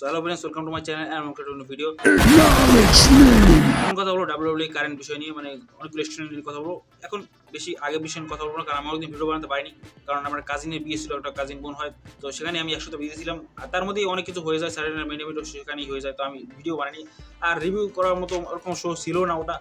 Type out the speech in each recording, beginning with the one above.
So hello friends, welcome to my channel and welcome to new video. এখন কথা বলবো WWE current বিষয় নিয়ে, মানে অনেকগুলো স্টুডেন্ট নিয়ে কথা বলবো। এখন বেশি আগে বিষয় নিয়ে কথা বলবো না, কারণ আমি অনেকদিন ভিডিও বানাতে পারিনি, কারণ আমার কাজিনের বিয়ে ছিল, একটা কাজিন বোন হয়, তো সেখানে আমি একসাথে বিজি ছিলাম। আর তার মধ্যেই অনেক কিছু হয়ে যায়, স্যাটারডে মেন ইভেন্ট সেখানেই হয়ে যায়, তো আমি ভিডিও বানাইনি। আর রিভিউ করার মতো ওরকম শো ছিল না ওটা।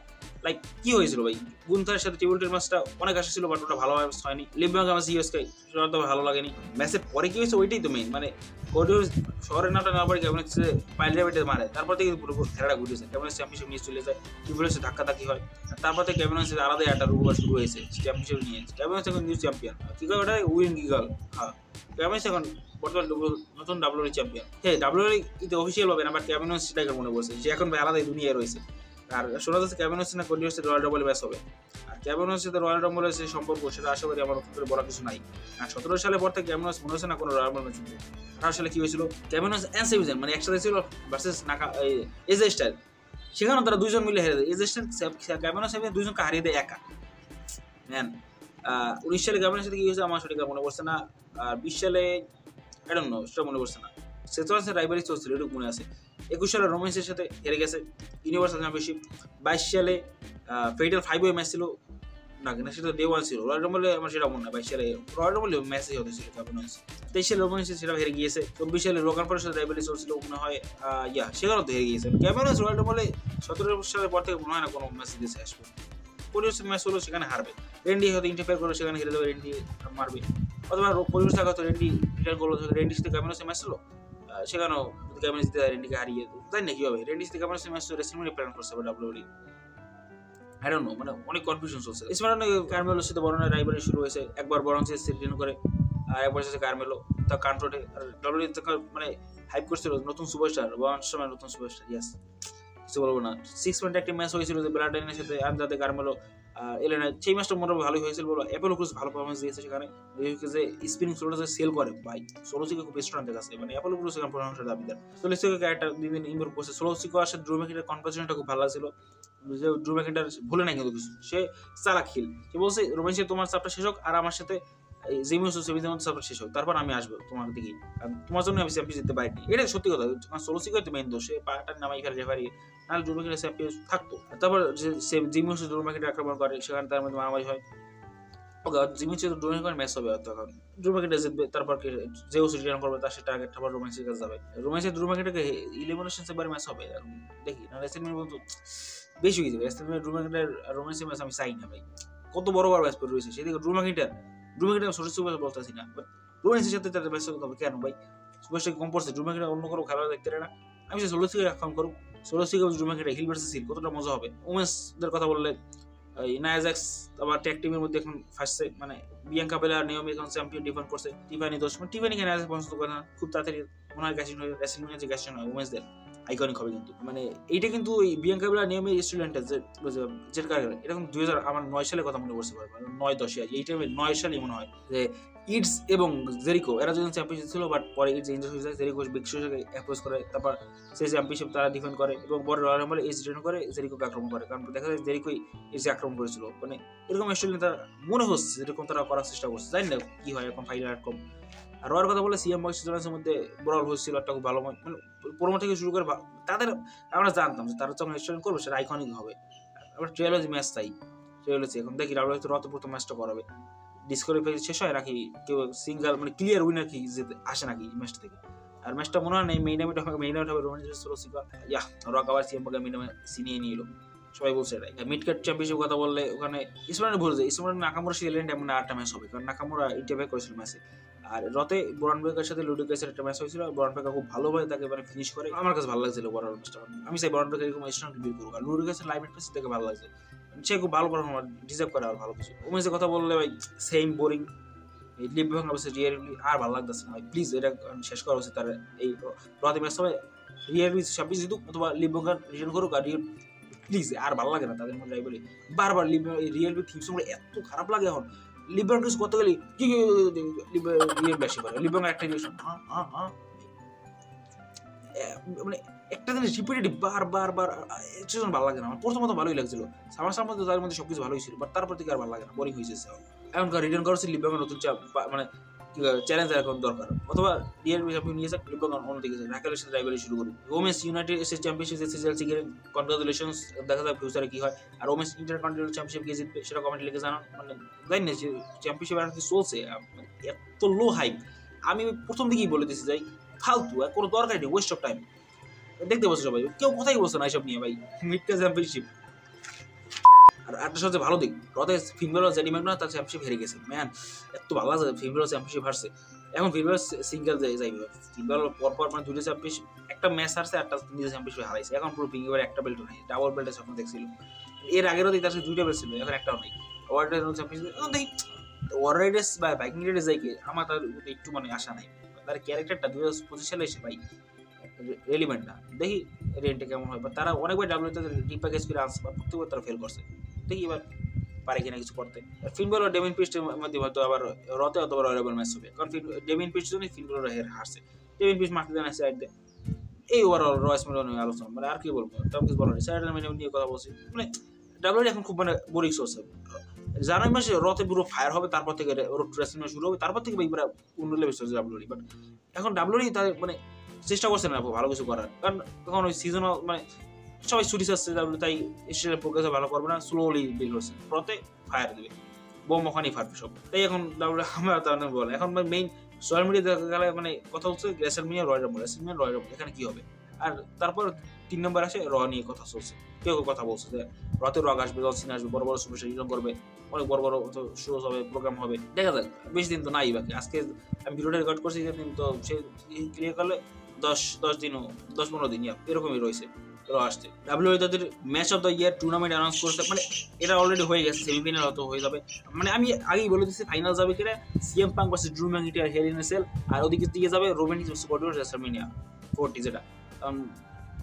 লাইক কি হয়েছিল ভাই, গুন্থার সাথে টেবিল টেনিস ম্যাচটা অনেক আশা ছিল, বাট ওটা ভালো হয়নি। লিববাং আমার সিএসকে সেটা তো ভালো লাগেনি। ম্যাচের পরে কি হয়েছে ওইটাই তো মেইন, মানে কোডিও শহরের নামটা নেওয়ার পরে কেমন হচ্ছে পাইলে বেটে মারে, তারপর থেকে পুরো খেলাটা ঘুরেছে, কেমন চ্যাম্পিয়নশিপ নিয়ে চলে যায়, ট্রিপল এসে ধাক্কাধাক্কি হয়। তারপর থেকে কেমন হচ্ছে আলাদাই একটা রুল শুরু হয়েছে চ্যাম্পিয়নশিপ নিয়ে। কেমন হচ্ছে এখন নিউ চ্যাম্পিয়ন, কি করে ওটা উইন গিগাল। হ্যাঁ, কেমন হচ্ছে এখন বর্তমান নতুন ডাব্লিউডি চ্যাম্পিয়ন। হ্যাঁ, ডাব্লিউডি কিন্তু অফিসিয়াল হবে না, বাট কেমন সেটাকে মনে করছে যে এখন আলাদাই দুনিয়ায় রয়েছে। আর শোনা যাচ্ছে কেমন হচ্ছে না কোডিও হচ্ছে রয়্যাল রাম্বলে ম্যাচ হবে। আর কেমন হচ্ছে রয়্যাল রাম্বলের যে সম্পর্ক সেটা আশা করি আমার করে বলা কিছু নাই। আর 17 সালে পর থেকে কেমন মনে হচ্ছে না কোনো রয়্যাল রাম্বল ম্যাচ হবে। 18 সালে কি হয়েছিল কেমন এন্ড সেমিজন, মানে একসাথে ছিল ভার্সেস নাকা এজে স্টাইল, সেখানেও তারা দুইজন মিলে হেরে দেয়। এজে স্টাইল কেমন সেমিজন দুইজনকে হারিয়ে দেয় একা। ম্যান 19 সালে কেমন সাথে কি হয়েছে আমার সঠিক মনে পড়ছে না। আর 20 সালে আই ডোন্ট নো, সেটা মনে পড়ছে না। সেতোয়াসের রাইভারি চলছিল, এটুকু মনে আছে। 21 সালে রোমেন্সের সাথে হেরে গেছে ইউনিভার্সাল চ্যাম্পিয়নশিপ। 22 সালে ফেডাল 5 ওয়ে ম্যাচ ছিল না, কিনা সেটা ডে 1 ছিল। রয়্যাল রাম্বলে আমার সেটা মনে হয় 22 সালে রয়্যাল রাম্বলে ম্যাচই হতে ছিল কেমন হয়েছে। 23 সালে রোমেন্সের সেটা হেরে গিয়েছে। 24 সালে রোগান পরের সাথে রাইভারি চলছিল মনে হয়, সেখানেও তো হেরে গিয়েছে। কেমন হয়েছে রয়্যাল রাম্বলে 17 সালের পর থেকে মনে হয় না কোনো ম্যাচ দিয়েছে আসবে। পরিবেশের ম্যাচ হলো সেখানে হারবে, রেন্ডি হয়তো ইন্টারফেয়ার করবে, সেখানে হেরে দেবে, রেন্ডি মারবে। অথবা পরিবেশ থাকা হয়তো রেন্ডি রিটার্ন করলো, রেন্ডির সাথে ক্যামেরাসের ম্যাচ হলো, সেখানেও যদি ক্যামেরা জিতে রেন্ডিকে হারিয়ে জানি না কি হবে। রেন্ডির সাথে ক্যামেরাসের ম্যাচ রেসলিংয়ে প্ল্যান করছে ডাব্লিউডি, আই ডোন্ট নো, মানে অনেক কনফিউশন চলছে। এছাড়া কার্মেলোর সাথে বড় রাইভারি শুরু হয়েছে, একবার বরং রিটার্ন করে আর একবার হচ্ছে কার্মেলো তা কান্ট্রোটে। আর ডাব্লিউডি মানে হাইপ করছিল নতুন সুপারস্টার, বরং সময় নতুন সুপারস্টার, ইয়াস কিছু বলবো না। 6 পয়েন্ট একটা ম্যাচ হয়েছিল যে ব্রাডাইনের সাথে আন্দাতে কার্মেলো এলেনা, সেই ম্যাচটা মোটামুটি ভালোই হয়েছিল বলো। অ্যাপোলো ক্রুজ ভালো পারফরমেন্স দিয়েছে সেখানে, যে স্পিনিং সোলোটা যে সেল করে ভাই, সোলোসিকে খুব স্ট্রং দেখাচ্ছে, মানে অ্যাপোলো ক্রুজ এখানে পারফরমেন্সের দাবিদার। সোলোসিকে ক্যারেক্টার দিন দিন ইমপ্রুভ করছে। সোলোসিকো আসে ড্রু ম্যাকিন্টার কনভারসেশনটা খুব ভালো লাগছিল, যে ড্রু ম্যাকিন্টার ভুলে নাই কিন্তু কিছু, সে চালাক খিল, সে বলছে রোমান্সে তোমার চাপটা শেষ হোক আর আমার সাথে শেষ হোক, তারপর আমি আসবো তোমার দিকে, তোমার জন্য আমি চ্যাম্পিয়ন জিততে পারিনি। এটা সত্যি কথা, সোলোসিকো তো মেইন দোষ, সে পাটার নামাই ফেলে রেফারি, নাহলে ড্রু ম্যাকিন্টার চ্যাম্পিয়ন থাকতো। তারপর যে জিমিউস ড্রু ম্যাকিন্টার আক্রমণ করে, সেখানে তার মধ্যে মারামারি হয়। ওকে, জিমিউস ড্রু ম্যাকিন্টার ম্যাচ হবে তখন ড্রু ম্যাকিন্টার জিতবে, তারপর জেউস রিটার্ন করবে, তার সেটা টার্গেট আবার রোম্যান্সের কাছে যাবে। রোম্যান্সের ড্রু ম্যাকিন্টারকে ইলিমিনেশন এবারে ম্যাচ হবে দেখি না, রেসলিংয়ের বলতো বেশি হয়ে যাবে। রেসলিংয়ের ড্রু ম্যাকিন্টার রোম্যান্সের ম্যাচ আমি চাই না ভাই, কত বড় বড় ম্যাচ পড়ে রয়েছে সেদিকে ড্রু ম্যাকিন্টার ছোট সুপার বলতেছি না, বাট রোম্যান্সের সাথে তাদের ম্যাচ করতে হবে কেন ভাই? সুপারস্টার কম পড়ছে, ড্রু ম্যাকিন্টার অন্য কোনো খেলা দেখতে না। আমি সোলোসিকে আক্রমণ করুক, সোলোসিকে ড্রু ম্যাকিন্টার হিল ভার্সেস হিল, কতটা মজা হবে। ওমেন্সদের কথা বললে নায়াজাক্স আবার ট্যাগ টিমের মধ্যে এখন ফার্স্টে, মানে বিয়াঙ্কা বেলার নিয়মে এখন চ্যাম্পিয়ন ডিফেন্ড করছে। টিফানি দোষ, মানে টিফানিকে নায়াজাক্স পছন্দ করে না, খুব তাড়াতাড়ি মনে হয় গ্যাসিন হয়ে রেসলিংয়ে যে গ্যাসিন হয় ওমেন্সদের আইকনিক হবে কিন্তু, মানে এইটা কিন্তু ওই বিয়াঙ্কা বেলার নিয়মে স্টুডেন্টের যে কারণে এটা কিন্তু 2009 সালের কথা মনে করছে, 9-10 এই টাইমে 9 সালই মনে হয় যে ইডস এবং জেরিকো এরা যখন চ্যাম্পিয়নশিপ ছিল, বাট পরে ইডস ইনজুরি হয়ে যায়, জেরিকো বিগশোকে অ্যাপ্রোচ করে, তারপর সেই চ্যাম্পিয়নশিপ তারা ডিফেন্ড করে এবং পরে রয়্যাল রাম্বলে ইডস রিটার্ন করে জেরিকোকে আক্রমণ করে, কারণ দেখা যায় জেরিকোই ইডসে আক্রমণ করেছিল। মানে এরকম স্টাইলে তারা মনে হচ্ছে এরকম তারা করার চেষ্টা করছে, জানি না কি হয় এখন ফাইনাল আউটকাম। আর ওর কথা বলে সিএম বক্স জোনাসের মধ্যে বড় হচ্ছিল একটা খুব ভালো, মানে প্রোমো থেকে শুরু করে তাদের আমরা জানতাম যে তারা যখন স্টাইল করবে সেটা আইকনিক হবে। আমরা ট্রেলজি ম্যাচ চাই, ট্রেলজি এখন দেখি রাউন্ড রত প্রথম ম্যাচটা করাবে, ডিসকোয়ালিফাই শেষ হয় নাকি কেউ সিঙ্গেল মানে ক্লিয়ার উইনার কি আসে নাকি ম্যাচটা থেকে। আর ম্যাচটা মনে হয় নাই মেইন ইভেন্ট হবে রোমান রেন্স সোলোসিকা, রক আবার সিএম বকে মেইন সিনিয়ে নিয়ে এলো, সবাই বলছে এটাই। মিড কার্ড চ্যাম্পিয়নশিপ কথা বললে ওখানে ইসমাইল ভুল যায়, ইসমাইল নাকামুরা শিলেন এমন আটটা ম্যাচ হবে, কারণ নাকামুরা ইন্টারভিউ করেছিল ম্যাচে। আর রতে ব্রন বেকার সাথে লুডিকাসের একটা ম্যাচ হয়েছিল, ব্রন বেকার খুব ভালোভাবে তাকে মানে ফিনিশ করে, আমার কাছে ভালো লাগছিল বড় ম্যাচটা। আমি চাই ব্রন বেকার এরকম স্ট্রং ডিল করুক, আর লুডিকাসের লাইভ ম্যাচ থেকে ভালো লাগছে, সে খুব ভালো পারফরম্যান্স ডিজার্ভ করে আর ভালো কিছু। ওমেন্সের কথা বললে ভাই সেম বোরিং, লিবভাং অবশ্যই রিয়েলি আর ভালো লাগতেছে না ভাই, প্লিজ এটা শেষ করা উচিত। তার এই রতে ম্যাচ হবে রিয়েলি 26 জিতুক অথবা লিবভাং রিটার্ন করুক, আর প্লিজ আর ভালো লাগে না তাদের মধ্যে রাইভারি। বারবার রিয়েল থিম সঙ্গে এত খারাপ লাগে এখন। লিবভাং কিছু করতে গেলে কি রিয়েল বেশি করে, লিবভাং একটা জিনিস মানে একটা জিনিস রিপিটেটিভ বার সেজন ভালো লাগে না আমার। প্রথমত ভালোই লাগছিল, সামার মধ্যে তার মধ্যে সবকিছু ভালোই ছিল, বাট তারপর থেকে আর ভালো লাগে না, বোরিং হয়ে যাচ্ছে। এখনকার রিটার্ন করছে লিবভাং নতুন মানে চ্যালেঞ্জার এখন দরকার, অথবা ডিএল চ্যাম্পিয়ন নিয়ে যাক এবং অন্যদিকে রাকেলের সাথে রাইভালি শুরু করুন। Women's United SS championship SSLC এর কনগ্রাচুলেশনস, দেখা যাক ফিউচারে কি হয়। আর ওমেন্স ইন্টারকন্টিনেন্টাল চ্যাম্পিয়নশিপ কে জিতবে সেটা কমেন্টে লিখে জানান। মানে জানি না যে চ্যাম্পিয়নশিপ আর কি চলছে, এত লো হাইপ, আমি প্রথম দিকেই বলে দিচ্ছি যাই ফালতু, আর কোনো দরকার নেই, ওয়েস্ট অফ টাইম। দেখতে বসে সবাই, কেউ কোথায় বলছে না এইসব নিয়ে ভাই, মিডটা চ্যাম্পিয়নশিপ। আর একটা সবচেয়ে ভালো দিক, রথে ফিমেল জেডি ম্যাকডোনাল্ড তার চ্যাম্পিয়নশিপ হেরে গেছে, ম্যান এত ভালো আছে ফিমেল চ্যাম্পিয়নশিপ হারছে। এখন ফিমেল সিঙ্গেল যাইবে, ফিমেল পরপর মানে দুটো চ্যাম্পিয়নশিপ, একটা ম্যাচ হারছে, একটা নিজের চ্যাম্পিয়নশিপ হারাইছে, এখন পুরো ফিঙ্গার একটা বেল্ট নাই, ডাবল বেল্টের স্বপ্ন দেখছিল। এর আগেরও তার সাথে দুইটা বেল্ট ছিল, এখন একটাও নাই। ওয়ার্ল্ড চ্যাম্পিয়নশিপ এখন দেখি ওয়াররাইডার্স বা বাইকিং রাইডার্স যাইকে আমার তার একটু মানে আশা নাই, তার ক্যারেক্টারটা 2025 সালে এসে ভাই রেলিভেন্ট না, দেখি রেন্টে কেমন হয়। বা তারা অনেকবার ডাব্লিউতে ডিপ্যাকেজ করে আনছে, বা প্রত্যেকবার তারা ফেল করছে, দেখি এবার পারে কিনা কিছু করতে। ফিনবল আর ডেমিন পিস্টের মধ্যে হয়তো আবার রতে অথবা রয়্যাল ম্যাচ হবে, কারণ ডেমিন পিস্ট জন্য ফিনবল হারছে, ডেমিন পিস্ট মারতে জানা সাইড দেয়। এই ওভারঅল রয়েস মিলন নিয়ে আলোচনা, মানে আর কি বলবো, তেমন কিছু বলার নেই। স্যাটারডে নাইট নিয়ে কথা বলছি, মানে ডাব্লিউডি এখন খুব মানে বোরিং চলছে। জানুয়ারি মাসে রতে পুরো ফায়ার হবে, তারপর থেকে রেসলিং শুরু হবে, তারপর থেকে পুরো অন্য লেভেল চলছে ডাব্লিউডি। বাট এখন ডাব্লিউডি তাদের মানে চেষ্টা করছে না ভালো কিছু করার, কারণ এখন ওই সিজনাল মানে সবাই ছুটি আসছে ডাব্লিউডি, তাই স্টেজের প্রোগ্রেসে ভালো করবে না, স্লোলি বিল হচ্ছে, রতে ফায়ার দেবে, বোম ওখানেই ফাটবে সব। তাই এখন ডাব্লিউডি আমরা তার বলে এখন মেইন সোশ্যাল মিডিয়া দেখা গেলে মানে কথা হচ্ছে রেসলমিনিয়া রয়্যাল রাম্বল, রেসলমিনিয়া রয়্যাল রাম্বল এখানে কি হবে। আর তারপর 3 নম্বর আসে র নিয়ে কথা চলছে, কেউ কথা বলছে যে রথের রগ আসবে, জন সিনা আসবে, বড় বড় সুপারস্টার রিটার্ন করবে, অনেক বড় বড় শো হবে, প্রোগ্রাম হবে, দেখা যাক। বেশি দিন তো নাই বাকি, আজকে আমি ভিডিওটা রেকর্ড করছি যেদিন, তো সে ক্লিয়ার করলে 10 দিনও 10-15 দিন এরকমই রয়েছে আসছে। ডাব্লিউডব্লিউই তাদের match of the year tournament announce করছে, মানে এটা অলরেডি হয়ে গেছে, সেমিফাইনাল হয়তো হয়ে যাবে, মানে আমি আগেই বলে দিচ্ছি ফাইনাল যাবে কিনা CM Punk versus Drew McIntyre Hell in a Cell, আর ওদিকে দিকে যাবে রোমান রিজ স্কোয়াড্রন রেসলম্যানিয়া 40, যেটা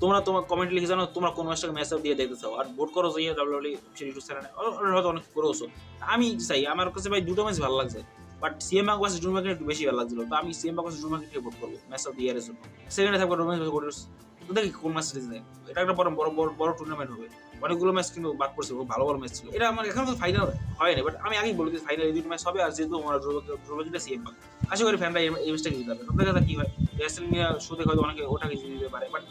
তোমরা তোমার কমেন্ট লিখে জানো তোমরা কোন ম্যাচটাকে ম্যাচ অফ দিয়ে দেখতে চাও, আর ভোট করো যে ডাব্লিউডব্লিউই সিরিজ চ্যানেলে হয়তো অনেক করেওছো। আমি চাই, আমার কাছে ভাই দুটো ম্যাচ ভালো লাগছে, but CM Punk versus Drew McIntyre একটু বেশি ভালো লাগছিল, তো আমি CM Punk versus Drew McIntyre vote করবো ম্যাচ অফ দ্য ইয়ারের জন্য। সেকেন্ডে থাকবে রোমান রিজ, তো দেখি কোন ম্যাচ সিরিজ নেই, এটা একটা বড় টুর্নামেন্ট হবে, অনেকগুলো ম্যাচ কিন্তু বাদ পড়ছে, ভালো ভালো ম্যাচ ছিল। এটা আমার এখন ফাইনাল হয়নি, বাট আমি আগেই বলে দিচ্ছি ফাইনাল এই দুটো ম্যাচ হবে, আর যেহেতু আমার ড্রোভাকিটা সিএম পাঙ্ক, আশা করি ফ্যানরা এই ম্যাচটাকে জিতে যাবে। দেখা যাক কি হয়, রেসলমিনিয়া শোতে হয়তো অনেকে ওটাকে জিতে দিতে পারে, বাট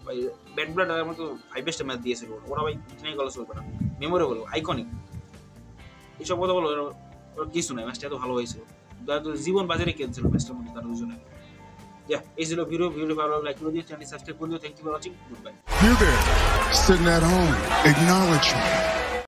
ভাই ব্যাড ব্লাড আমার তো 5 ম্যাচ দিয়েছিল ওরা, ভাই কিনে গেলে চলবে না, মেমোরেবল আইকনিক এইসব কথা বলো, কিছু নাই, ম্যাচটা এত ভালো হয়েছিল, জীবন বাজারে কেনছিল ম্যাচটার মধ্যে তার দুজনে। এই ছিল ভিডিও ভালো লাইক করে দিও, চ্যানেল সাবস্ক্রাইব করে দিও। Thank you for watching, good bye. You there, sitting at home, acknowledge me.